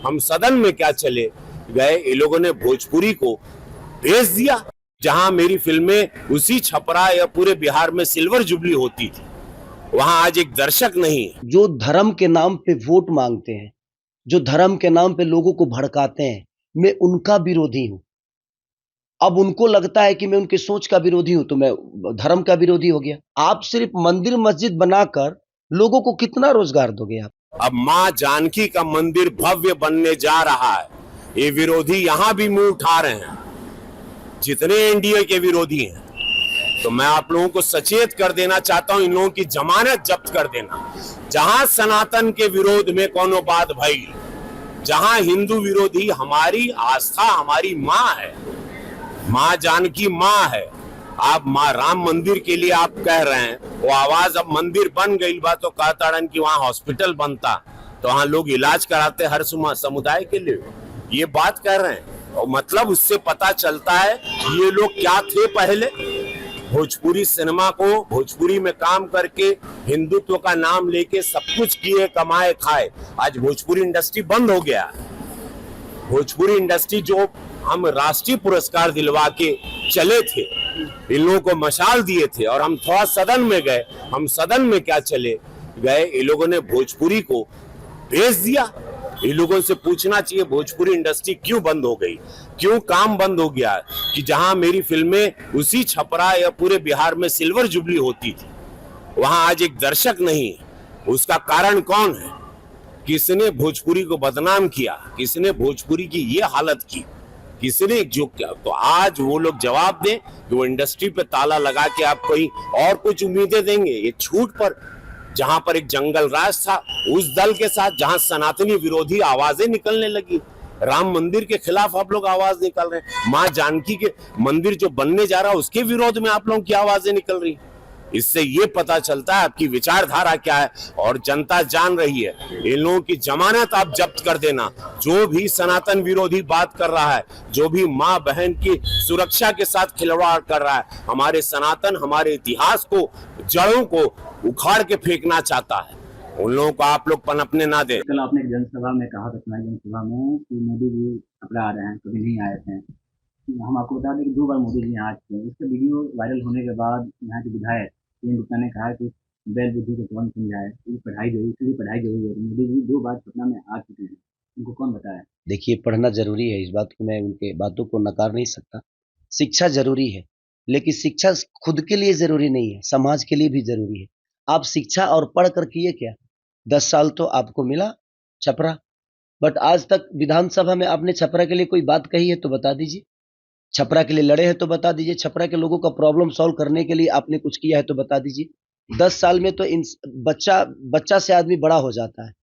हम सदन में क्या चले गए, ये लोगों ने भोजपुरी को भेज दिया। जहां मेरी फिल्में उसी छपरा या पूरे बिहार में सिल्वर जुबली होती थी, वहां आज एक दर्शक नहीं है। जो धर्म के नाम पे वोट मांगते हैं, जो धर्म के नाम पे लोगों को भड़काते हैं, मैं उनका विरोधी हूं। अब उनको लगता है कि मैं उनकी सोच का विरोधी हूं, तो मैं धर्म का विरोधी हो गया। आप सिर्फ मंदिर मस्जिद बनाकर लोगों को कितना रोजगार दोगे आप? अब मां जानकी का मंदिर भव्य बनने जा रहा है, ये विरोधी यहां भी मुंह उठा रहे हैं, जितने एनडीए के विरोधी हैं। तो मैं आप लोगों को सचेत कर देना चाहता हूं, इन लोगों की जमानत जब्त कर देना। जहां सनातन के विरोध में कोनो बात भई, जहां हिंदू विरोधी, हमारी आस्था हमारी मां है, मां जानकी मां है। आप मां राम मंदिर के लिए आप कह रहे हैं, वो आवाज अब मंदिर बन गई बा तो कहताड़न कि वहां हॉस्पिटल बनता तो वहां लोग इलाज कराते हर समुदाय के लिए, ये बात कह रहे हैं। और मतलब उससे पता चलता है ये लोग क्या थे पहले। भोजपुरी सिनेमा को भोजपुरी में काम करके हिंदुत्व का नाम लेके सब कुछ किए, कमाए, खाए। आज भोजपुरी इंडस्ट्री बंद हो गया। भोजपुरी इंडस्ट्री जो हम राष्ट्रीय पुरस्कार दिलवा के चले थे, इन लोगों को मशाल दिए थे, और हम थोड़ा सदन में गए। हम सदन में क्या चले गए, ये लोगों ने भोजपुरी को भेज दिया। इन लोगों से पूछना चाहिए भोजपुरी इंडस्ट्री क्यों बंद हो गई, क्यों काम बंद हो गया, कि जहां मेरी फिल्में उसी छपरा या पूरे बिहार में सिल्वर जुबली होती थी, वहां आज एक दर्शक नहीं है। उसका कारण कौन है? किसने भोजपुरी को बदनाम किया, किसने भोजपुरी की ये हालत की, किसने जो किया? तो आज वो लोग जवाब दें कि वो इंडस्ट्री पे ताला लगा के आप कोई और कुछ उम्मीदें देंगे। ये छूट पर, जहां पर एक जंगल राज था, उस दल के साथ जहां सनातनी विरोधी आवाजें निकलने लगी, राम मंदिर के खिलाफ आप लोग आवाज निकल रहे हैं, मां जानकी के मंदिर जो बनने जा रहा है उसके विरोध में आप लोगों की आवाजें निकल रही। इससे ये पता चलता है आपकी विचारधारा क्या है, और जनता जान रही है। इन लोगों की जमानत आप जब्त कर देना। जो भी सनातन विरोधी बात कर रहा है, जो भी माँ बहन की सुरक्षा के साथ खिलवाड़ कर रहा है, हमारे सनातन, हमारे इतिहास को, जड़ों को उखाड़ के फेंकना चाहता है, उन लोगों को आप लोग पनपने ना दे। कल आपने एक जनसभा में कहा था, चुनावी जनसभा में, कि मोदी जी अपना आ रहे हैं, कभी नहीं आए थे। हम आपको बता दें कि 2 बार मोदी जी यहाँ आ चुके हैं। इसका वीडियो वायरल होने के बाद यहाँ के विधायक प्रेम गुप्ता ने कहा कि बैल बुद्धि को कौन समझाए, पढ़ाई जरूरी, इसलिए पढ़ाई जरूरी है। मोदी जी 2 बार पटना में आ चुके हैं, उनको कौन बताया? देखिए, पढ़ना जरूरी है, इस बात को मैं उनके बातों को नकार नहीं सकता। शिक्षा जरूरी है, लेकिन शिक्षा खुद के लिए जरूरी नहीं है, समाज के लिए भी जरूरी है। आप शिक्षा और पढ़ कर किए क्या? 10 साल तो आपको मिला छपरा, बट आज तक विधानसभा में आपने छपरा के लिए कोई बात कही है तो बता दीजिए। छपरा के लिए लड़े हैं तो बता दीजिए। छपरा के लोगों का प्रॉब्लम सॉल्व करने के लिए आपने कुछ किया है तो बता दीजिए। 10 साल में तो बच्चा बच्चा से आदमी बड़ा हो जाता है,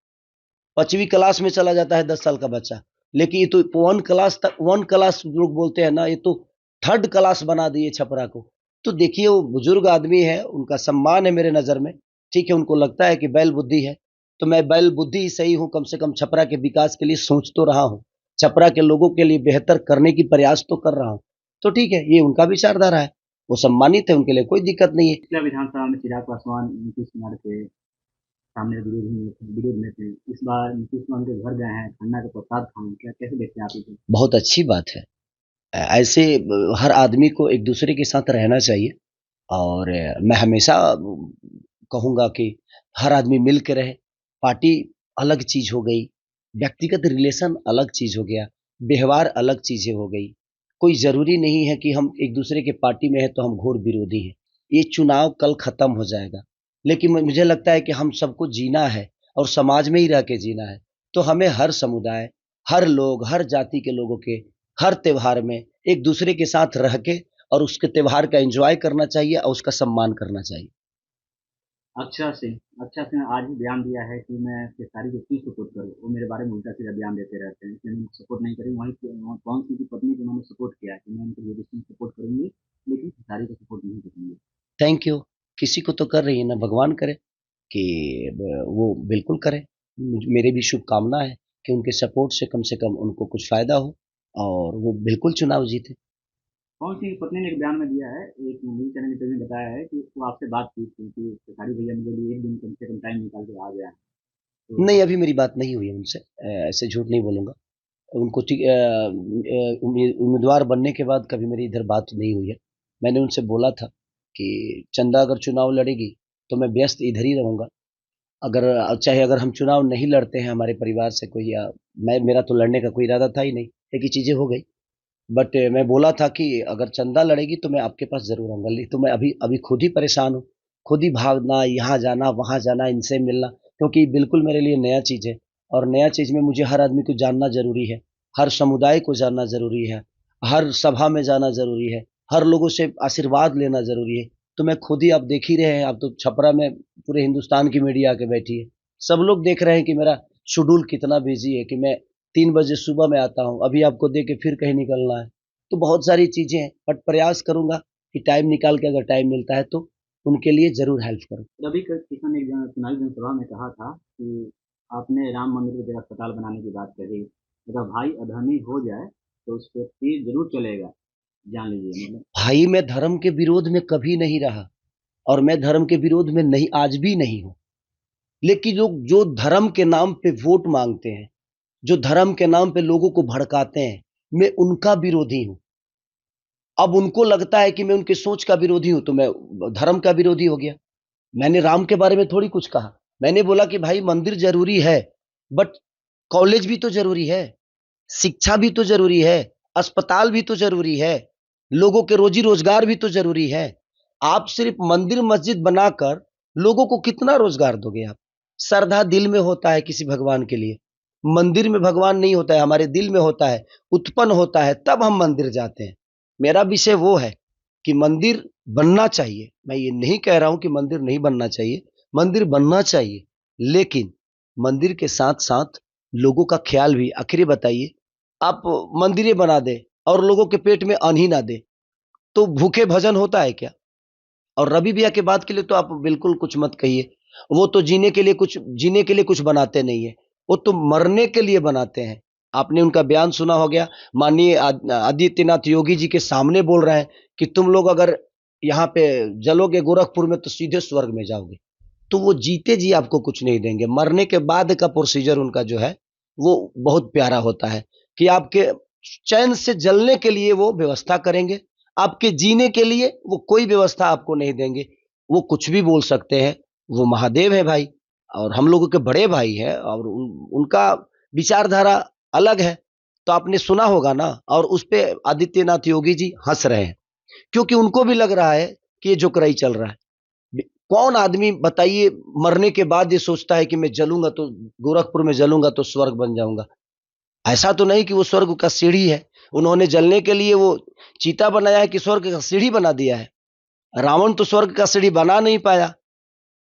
5वीं क्लास में चला जाता है 10 साल का बच्चा। लेकिन ये तो 1 क्लास लोग बोलते हैं ना, ये तो 3rd क्लास बना दिए छपरा को। तो देखिए, वो बुजुर्ग आदमी है, उनका सम्मान है मेरे नजर में। ठीक है, उनको लगता है कि बैल बुद्धि है, तो मैं बैल बुद्धि ही सही हूं, कम से कम छपरा के विकास के लिए सोच तो रहा हूं, छपरा के लोगों के लिए बेहतर करने की प्रयास तो कर रहा हूं। तो ठीक है, ये उनका विचारधारा है, वो सम्मानित है, उनके लिए कोई दिक्कत नहीं है। पिछला विधानसभा में चिराग पासवान नीतीश कुमार के सामने विरोध में थे। इस बार नीतीश कुमार के घर गए हैं, खन्ना के प्रसाद खाएं, क्या कैसे देखते हैं आप इसे? बहुत अच्छी बात है। ऐसे हर आदमी को एक दूसरे के साथ रहना चाहिए, और मैं हमेशा कहूँगा कि हर आदमी मिल के रहे। पार्टी अलग चीज़ हो गई, व्यक्तिगत रिलेशन अलग चीज़ हो गया, व्यवहार अलग चीज़ें हो गई। कोई ज़रूरी नहीं है कि हम एक दूसरे के पार्टी में हैं तो हम घोर विरोधी हैं। ये चुनाव कल ख़त्म हो जाएगा, लेकिन मुझे लगता है कि हम सबको जीना है और समाज में ही रह के जीना है। तो हमें हर समुदाय, हर लोग, हर जाति के लोगों के हर त्योहार में एक दूसरे के साथ रह के और उसके त्योहार का एंजॉय करना चाहिए और उसका सम्मान करना चाहिए। अच्छा सिंह आज भी बयान दिया है कि मैं खेसारी को क्यों सपोर्ट करूँ, वो मेरे बारे में उल्टा सीधा बयान देते रहते हैं, इसलिए मैं सपोर्ट नहीं करूँ। वहीं पवन सिंह की पत्नी को उन्होंने सपोर्ट किया है कि मैं उनको लेजिस्लेशन सपोर्ट करूंगी, लेकिन खेसारी को सपोर्ट नहीं करूंगी। Thank you. किसी को तो कर रही है ना, भगवान करे कि वो बिल्कुल करे। मेरी भी शुभकामना है कि उनके सपोर्ट से कम उनको कुछ फायदा हो और वो बिल्कुल चुनाव जीते। पवन सिंह की पत्नी ने एक बयान में दिया है, एक न्यूज चैनल इंटरव्यू में बताया है कि वो आपसे बात की थी कि खेसारी भैया मेरे लिए एक दिन कम से कम टाइम निकाल के आ गया है। नहीं, अभी मेरी बात नहीं हुई है उनसे, ऐसे झूठ नहीं बोलूंगा। उनको उम्मीदवार बनने के बाद कभी मेरी इधर बात नहीं हुई है। मैंने उनसे बोला था कि चंदा अगर चुनाव लड़ेगी तो मैं व्यस्त इधर ही रहूंगा। अगर चाहे अगर हम चुनाव नहीं लड़ते हैं हमारे परिवार से कोई, या मैं, मेरा तो लड़ने का कोई इरादा था ही नहीं, एक ही चीजें हो गई। बट मैं बोला था कि अगर चंदा लड़ेगी तो मैं आपके पास जरूर आऊंगा। तो मैं अभी अभी खुद ही परेशान हूँ, खुद ही भागना, यहाँ जाना वहाँ जाना, इनसे मिलना, क्योंकि बिल्कुल मेरे लिए नया चीज है। और नया चीज में मुझे हर आदमी को जानना जरूरी है, हर समुदाय को जानना जरूरी है, हर सभा में जाना जरूरी है, हर लोगों से आशीर्वाद लेना जरूरी है। तो मैं खुद ही, आप देख ही रहे हैं, अब तो छपरा में पूरे हिंदुस्तान की मीडिया आके बैठी है, सब लोग देख रहे हैं कि मेरा शेड्यूल कितना बिजी है, कि मैं 3 बजे सुबह में आता हूँ, अभी आपको देख के फिर कहीं निकलना है। तो बहुत सारी चीजें हैं, बट प्रयास करूंगा कि टाइम निकाल के, अगर टाइम मिलता है तो उनके लिए जरूर हेल्प करूँ। रवि किशन ने एक चुनावी जनसभा में कहा था कि आपने राम मंदिर की जगह अस्पताल बनाने की बात कही, अगर भाई अधर्मी हो जाए तो उस पर तीर जरूर चलेगा, जान लीजिए। मतलब भाई, मैं धर्म के विरोध में कभी नहीं रहा, और मैं धर्म के विरोध में नहीं, आज भी नहीं हूं। लेकिन लोग जो धर्म के नाम पे वोट मांगते हैं, जो धर्म के नाम पे लोगों को भड़काते हैं, मैं उनका विरोधी हूं। अब उनको लगता है कि मैं उनके सोच का विरोधी हूं तो मैं धर्म का विरोधी हो गया। मैंने राम के बारे में थोड़ी कुछ कहा, मैंने बोला कि भाई मंदिर जरूरी है, बट कॉलेज भी तो जरूरी है, शिक्षा भी तो जरूरी है, अस्पताल भी तो जरूरी है, लोगों के रोजी रोजगार भी तो जरूरी है। आप सिर्फ मंदिर मस्जिद बनाकर लोगों को कितना रोजगार दोगे आप? श्रद्धा दिल में होता है किसी भगवान के लिए, मंदिर में भगवान नहीं होता है, हमारे दिल में होता है, उत्पन्न होता है, तब हम मंदिर जाते हैं। मेरा विषय वो है कि मंदिर बनना चाहिए, मैं ये नहीं कह रहा हूं कि मंदिर नहीं बनना चाहिए, मंदिर बनना चाहिए, लेकिन मंदिर के साथ साथ लोगों का ख्याल भी। आखिर बताइए, आप मंदिरें बना दे और लोगों के पेट में अन्न ही ना दे तो भूखे भजन होता है क्या? और रवि भैया के बात के लिए तो आप बिल्कुल कुछ मत कहिए, वो तो जीने के लिए कुछ बनाते नहीं है, वो तो मरने के लिए बनाते हैं। आपने उनका बयान सुना हो गया, माननीय आदित्यनाथ योगी जी के सामने बोल रहे हैं कि तुम लोग अगर यहाँ पे जलोगे गोरखपुर में तो सीधे स्वर्ग में जाओगे। तो वो जीते जी आपको कुछ नहीं देंगे, मरने के बाद का प्रोसीजर उनका जो है वो बहुत प्यारा होता है, कि आपके चैन से जलने के लिए वो व्यवस्था करेंगे, आपके जीने के लिए वो कोई व्यवस्था आपको नहीं देंगे। वो कुछ भी बोल सकते हैं, वो महादेव है भाई, और हम लोगों के बड़े भाई है, और उनका विचारधारा अलग है। तो आपने सुना होगा ना, और उस पे आदित्यनाथ योगी जी हंस रहे हैं, क्योंकि उनको भी लग रहा है कि ये जोकराई चल रहा है। कौन आदमी बताइए मरने के बाद ये सोचता है कि मैं जलूंगा तो, गोरखपुर में जलूंगा तो स्वर्ग बन जाऊंगा? ऐसा तो नहीं कि वो स्वर्ग का सीढ़ी है, उन्होंने जलने के लिए वो चीता बनाया है कि स्वर्ग का सीढ़ी बना दिया है? रावण तो स्वर्ग का सीढ़ी बना नहीं पाया,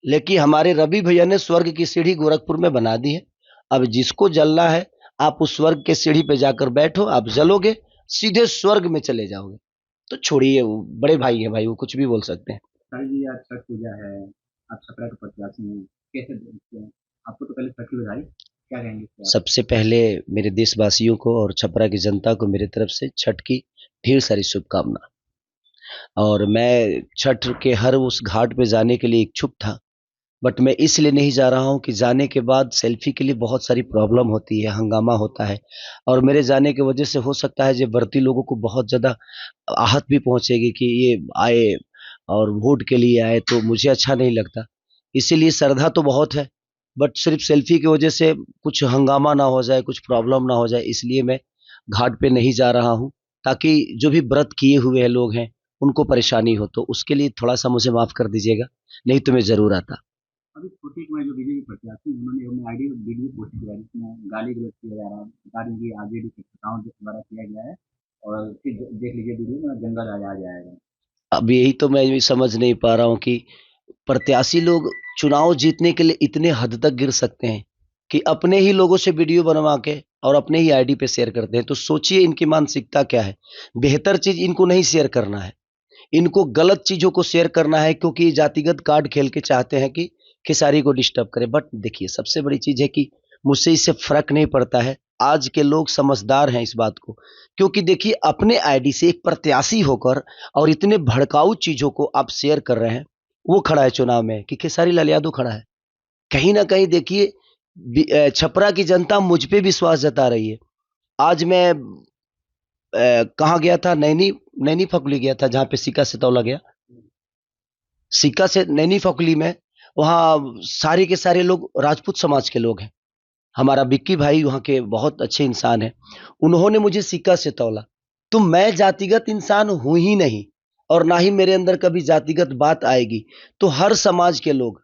लेकिन हमारे रवि भैया ने स्वर्ग की सीढ़ी गोरखपुर में बना दी है। अब जिसको जलना है, आप उस स्वर्ग के सीढ़ी पे जाकर बैठो, आप जलोगे, सीधे स्वर्ग में चले जाओगे। तो छोड़िए, वो बड़े भाई है भाई, वो कुछ भी बोल सकते हैं। सर जी, आज छठ पूजा है, आप छपरा के प्रत्याशी हैं, कैसे देखते हैं? आपको तो पहले छठ की बधाई, क्या कहेंगे इस पर आप? सबसे पहले मेरे देशवासियों को और छपरा की जनता को मेरी तरफ से छठ की ढेर सारी शुभकामना। और मैं छठ के हर उस घाट पे जाने के लिए इच्छुक था, बट मैं इसलिए नहीं जा रहा हूँ कि जाने के बाद सेल्फी के लिए बहुत सारी प्रॉब्लम होती है, हंगामा होता है, और मेरे जाने की वजह से हो सकता है जो व्रती लोगों को बहुत ज़्यादा आहत भी पहुंचेगी कि ये आए और वोट के लिए आए, तो मुझे अच्छा नहीं लगता। इसीलिए श्रद्धा तो बहुत है, बट सिर्फ सेल्फी की वजह से कुछ हंगामा ना हो जाए, कुछ प्रॉब्लम ना हो जाए, इसलिए मैं घाट पे नहीं जा रहा हूँ, ताकि जो भी व्रत किए हुए हैं लोग हैं उनको परेशानी हो। तो उसके लिए थोड़ा सा मुझे माफ़ कर दीजिएगा, नहीं तो मैं ज़रूर आता। अभी छोटी कुमार जो बीजेपी प्रत्याशी हैं, उन्होंने अपने आईडी वीडियो पोस्ट किया है जिसमें गाली गलौज किया जा रहा है, बता रहे हैं कि आरजेडी के नेताओं के द्वारा किया गया है, और फिर देख लीजिए वीडियो में जंगल आ जाएगा। अब यही तो मैं भी समझ नहीं पा रहा हूँ कि प्रत्याशी लोग चुनाव जीतने के लिए इतने हद तक गिर सकते हैं कि अपने ही लोगों से वीडियो बनवा के और अपने ही आईडी पे शेयर करते हैं। तो सोचिए इनकी मानसिकता क्या है। बेहतर चीज इनको नहीं शेयर करना है, इनको गलत चीजों को शेयर करना है, क्योंकि ये जातिगत कार्ड खेल के चाहते हैं कि खेसारी को डिस्टर्ब करे। बट देखिए, सबसे बड़ी चीज है कि मुझसे इससे फर्क नहीं पड़ता है। आज के लोग समझदार हैं इस बात को, क्योंकि देखिए अपने आईडी से एक प्रत्याशी होकर और इतने भड़काऊ चीजों को आप शेयर कर रहे हैं। वो खड़ा है चुनाव में कि खेसारी लाल यादव खड़ा है, कहीं ना कहीं देखिए छपरा की जनता मुझ पे विश्वास जता रही है। आज मैं कहाँ गया था, नैनी नैनी फकुली गया था, जहाँ पे सिक्का से तौला गया। सिक्का से नैनी फकुली में, वहाँ सारे के सारे लोग राजपूत समाज के लोग हैं। हमारा बिक्की भाई वहाँ के बहुत अच्छे इंसान हैं। उन्होंने मुझे सिक्का से तौला। तो मैं जातिगत इंसान हूं ही नहीं, और ना ही मेरे अंदर कभी जातिगत बात आएगी। तो हर समाज के लोग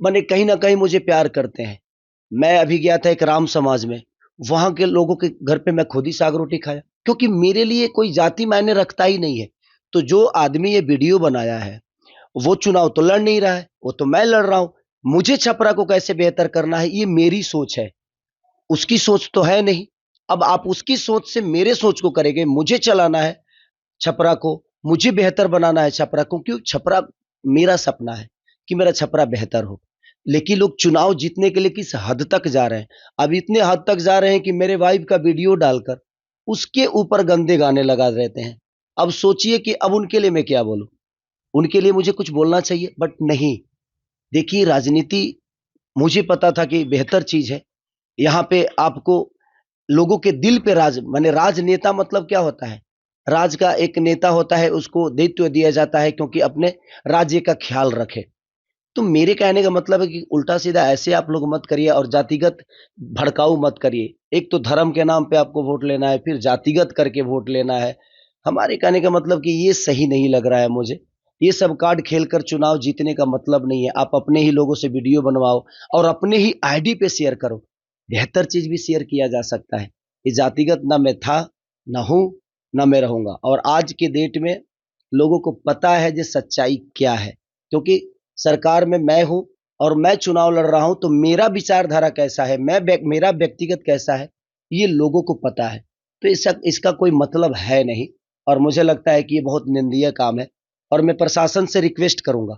माने कहीं ना कहीं मुझे प्यार करते हैं। मैं अभी गया था एक राम समाज में, वहां के लोगों के घर पे मैं खुद ही साग रोटी खाया, क्योंकि मेरे लिए कोई जाति मायने रखता ही नहीं है। तो जो आदमी ये वीडियो बनाया है, वो चुनाव तो लड़ नहीं रहा है, वो तो मैं लड़ रहा हूं। मुझे छपरा को कैसे बेहतर करना है, ये मेरी सोच है, उसकी सोच तो है नहीं। अब आप उसकी सोच से मेरे सोच को करेंगे। मुझे चलाना है छपरा को, मुझे बेहतर बनाना है छपरा को, क्यों छपरा मेरा सपना है कि मेरा छपरा बेहतर हो। लेकिन लोग चुनाव जीतने के लिए किस हद तक जा रहे हैं। अब इतने हद तक जा रहे हैं कि मेरे वाइफ का वीडियो डालकर उसके ऊपर गंदे गाने लगा देते हैं। अब सोचिए कि अब उनके लिए मैं क्या बोलूं। उनके लिए मुझे कुछ बोलना चाहिए, बट नहीं। देखिए, राजनीति मुझे पता था कि बेहतर चीज है। यहाँ पे आपको लोगों के दिल पे राज, माने राजनेता मतलब क्या होता है। राज का एक नेता होता है, उसको दायित्व दिया जाता है क्योंकि अपने राज्य का ख्याल रखे। तो मेरे कहने का मतलब है कि उल्टा सीधा ऐसे आप लोग मत करिए और जातिगत भड़काऊ मत करिए। एक तो धर्म के नाम पे आपको वोट लेना है, फिर जातिगत करके वोट लेना है। हमारे कहने का मतलब कि ये सही नहीं लग रहा है मुझे। ये सब कार्ड खेलकर चुनाव जीतने का मतलब नहीं है। आप अपने ही लोगों से वीडियो बनवाओ और अपने ही आईडी पे शेयर करो। बेहतर चीज भी शेयर किया जा सकता है। ये जातिगत ना मैं था, ना हूं, ना मैं रहूंगा। और आज के डेट में लोगों को पता है जो सच्चाई क्या है, क्योंकि सरकार में मैं हूं और मैं चुनाव लड़ रहा हूं। तो मेरा विचारधारा कैसा है, मेरा व्यक्तिगत कैसा है, ये लोगों को पता है। तो इसका कोई मतलब है नहीं। और मुझे लगता है कि ये बहुत निंदनीय काम है। और मैं प्रशासन से रिक्वेस्ट करूंगा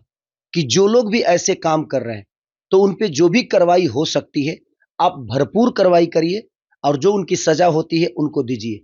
कि जो लोग भी ऐसे काम कर रहे हैं, तो उन पे जो भी कार्रवाई हो सकती है आप भरपूर कार्रवाई करिए, और जो उनकी सजा होती है उनको दीजिए।